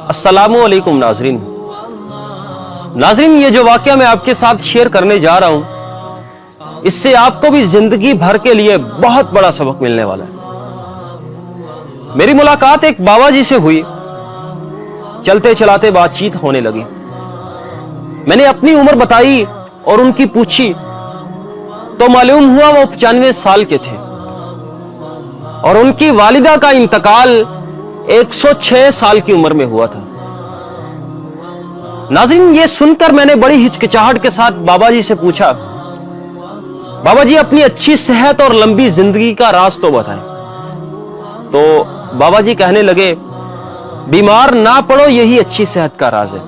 अस्सलामु अलैकुम नाजरीन। ये जो वाकया मैं आपके साथ शेयर करने जा रहा हूं, इससे आपको भी जिंदगी भर के लिए बहुत बड़ा सबक मिलने वाला है। मेरी मुलाकात एक बाबा जी से हुई। चलते चलाते बातचीत होने लगी। मैंने अपनी उम्र बताई और उनकी पूछी तो मालूम हुआ वो 95 साल के थे और उनकी वालिदा का इंतकाल 106 साल की उम्र में हुआ था। नाज़रीन, ये सुनकर मैंने बड़ी हिचकिचाहट के साथ बाबा जी से पूछा, बाबा जी अपनी अच्छी सेहत और लंबी जिंदगी का राज तो बताएं। तो बाबा जी कहने लगे, बीमार ना पड़ो यही अच्छी सेहत का राज है।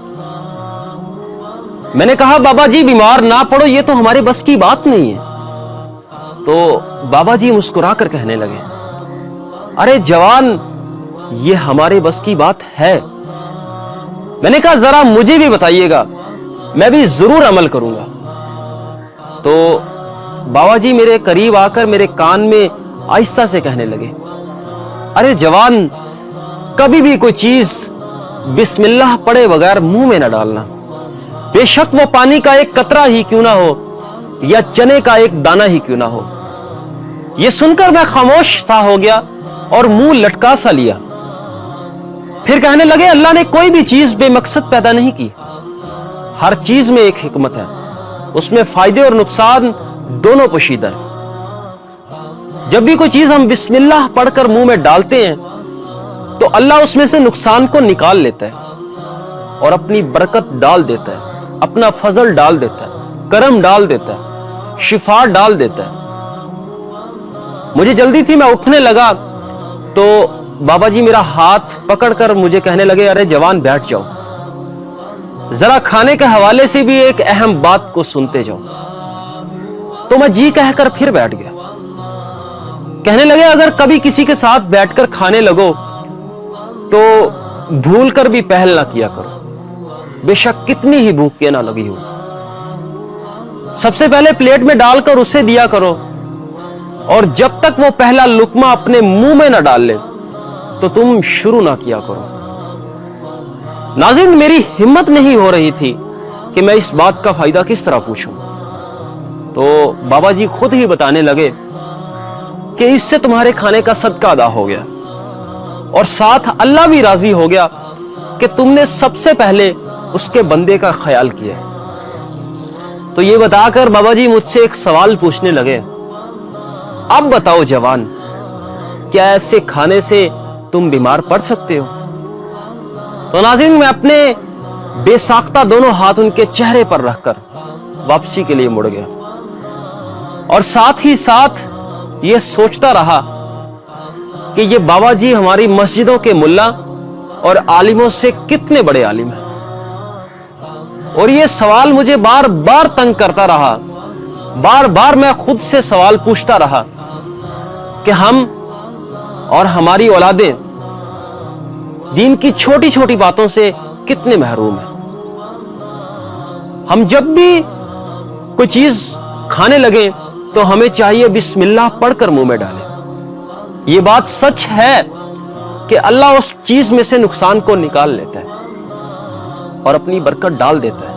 मैंने कहा, बाबा जी बीमार ना पड़ो ये तो हमारे बस की बात नहीं है। तो बाबा जी मुस्कुराकर कहने लगे, अरे जवान, ये हमारे बस की बात है। मैंने कहा, जरा मुझे भी बताइएगा, मैं भी जरूर अमल करूंगा। तो बाबा जी मेरे करीब आकर मेरे कान में आहिस्ता से कहने लगे, अरे जवान, कभी भी कोई चीज बिस्मिल्लाह पढ़े बगैर मुंह में न डालना, बेशक वो पानी का एक कतरा ही क्यों ना हो या चने का एक दाना ही क्यों ना हो। यह सुनकर मैं खामोश सा हो गया और मुंह लटका सा लिया। फिर कहने लगे, अल्लाह ने कोई भी चीज बेमकसद पैदा नहीं की। हर चीज में एक हिकमत है, उसमें फायदे और नुकसान दोनों पोशीदा है। जब भी कोई चीज हम बिस्मिल्लाह पढ़कर मुंह में डालते हैं तो अल्लाह उसमें से नुकसान को निकाल लेता है और अपनी बरकत डाल देता है, अपना फजल डाल देता है, करम डाल देता है, शिफा डाल देता है। मुझे जल्दी थी, मैं उठने लगा तो बाबा जी मेरा हाथ पकड़कर मुझे कहने लगे, अरे जवान बैठ जाओ, जरा खाने के हवाले से भी एक अहम बात को सुनते जाओ। तो मैं जी कहकर फिर बैठ गया। कहने लगे, अगर कभी किसी के साथ बैठकर खाने लगो तो भूल कर भी पहल ना किया करो, बेशक कितनी ही भूख के ना लगी हो। सबसे पहले प्लेट में डालकर उसे दिया करो और जब तक वो पहला लुकमा अपने मुंह में ना डाल ले तो तुम शुरू ना किया करो। नाज़रीन, मेरी हिम्मत नहीं हो रही थी कि मैं इस बात का फायदा किस तरह पूछूं। तो बाबा जी खुद ही बताने लगे कि इससे तुम्हारे खाने का सदका अदा हो गया और साथ अल्लाह भी राजी हो गया कि तुमने सबसे पहले उसके बंदे का ख्याल किया। तो ये बताकर बाबा जी मुझसे एक सवाल पूछने लगे, अब बताओ जवान, क्या ऐसे खाने से तुम बीमार पड़ सकते हो? तो नाज़रीन, मैं अपने बेसाख्ता दोनों हाथ उनके चेहरे पर रखकर वापसी के लिए मुड़ गया और साथ ही साथ ये सोचता रहा कि ये बाबा जी हमारी मस्जिदों के मुल्ला और आलिमों से कितने बड़े आलिम हैं। और ये सवाल मुझे बार बार तंग करता रहा। बार बार मैं खुद से सवाल पूछता रहा कि हम और हमारी औलादें दीन की छोटी छोटी बातों से कितने महरूम हैं। हम जब भी कोई चीज खाने लगे तो हमें चाहिए बिस्मिल्लाह पढ़कर मुंह में डालें। यह बात सच है कि अल्लाह उस चीज में से नुकसान को निकाल लेता है और अपनी बरकत डाल देता है।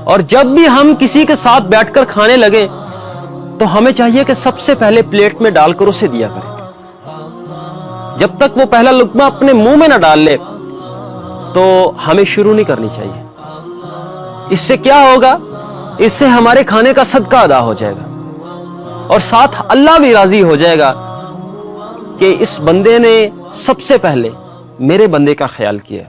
और जब भी हम किसी के साथ बैठकर खाने लगे तो हमें चाहिए कि सबसे पहले प्लेट में डालकर उसे दिया करें। जब तक वो पहला लुकमा अपने मुंह में ना डाल ले तो हमें शुरू नहीं करनी चाहिए। इससे क्या होगा? इससे हमारे खाने का सदका अदा हो जाएगा और साथ अल्लाह भी राजी हो जाएगा कि इस बंदे ने सबसे पहले मेरे बंदे का ख्याल किया।